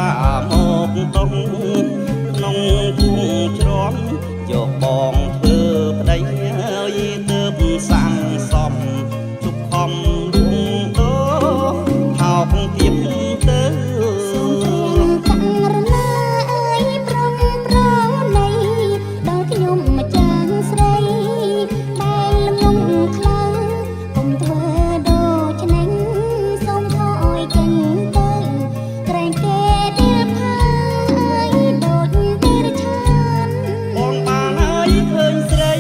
មកតុងក្នុងភូមិជ្រាំយកបងធ្វើប្តីហើយទើបសាំងសំជប់ខំលួងដោថោកទៀបទៅតាំងរណាអើយប្រងប្រណីដល់ខ្ញុំម្ចាស់ស្រីដែលងងខ្លាំងកុំធ្វើដូចនេះសូមថយចេញទៅក្រែងគេទីលផាយដូចទីរឆានបងបានហើយឃើញស្រី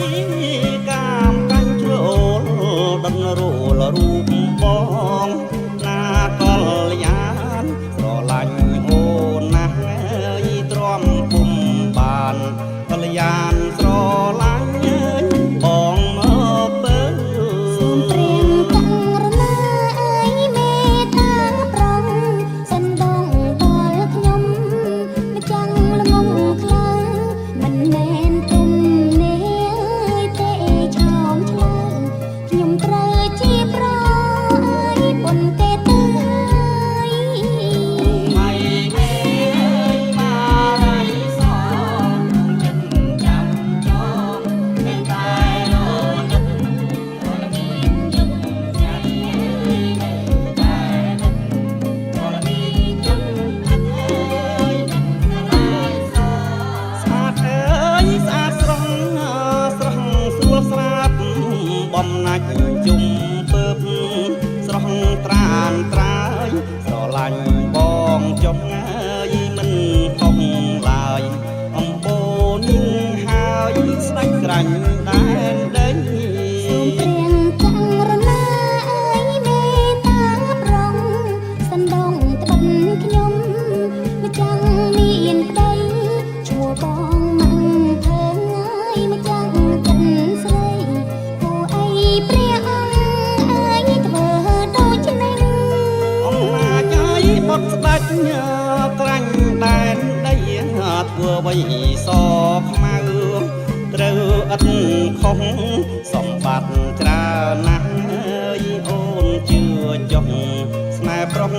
កាមកាញ់ជ្រុលដឹងរួលរូបបងណាកលយានស្រឡាញ់អូនណាស់ហើយទ្រាំពុំបានកលយានស្រឡាញ់បងមកបើសូមព្រៀងតាំងរណាអើយមេត្តាប្រងសិនដងដល់ខ្ញុំម្ចាំងល្ងងខ្លាំងមិនមែនទុំនេះទេឆោមឆ្លើយខ្ញុំត្រូវជាប្រយប៉ុនទេទៅហើយไม่เอ้ยมาไรสอนចិត្តចាំចងតែតែរនឹករលីងទឹកញ៉ាំអើយតែនឹករលីងទឹកអើយស្អាតអើយស្អាតស្រស់ស្រស់ស្រួលស្រាប់បំណាច់ជុំពើបស្រស់ត្រានត្រាយស្រឡាញ់បងចុងអើយមិនខំឡើយអំបូរនឹងហើយស្ដេចក្រាញ់ដែនដីសូមព្រៀងតាំងរណាអើយមេត្តាប្រងសិនដងត្បិនខ្ញុំម្ចាំងមានប្តីឈ្មោះបងម៉ាំងភើងអើយម្ចាំងចិនស្រីគួរអីព្រះអង្គអើយធ្វើដូចនេះអំណាចអើយបុតស្ដេចក្រាញ់ដែនដីធ្វើអ្វីសខ្មៅត្រូវឥតខុសសម្បត្តិច្រើនណាស់អើយអូនជឿចុះស្នេហ៍ប្រុស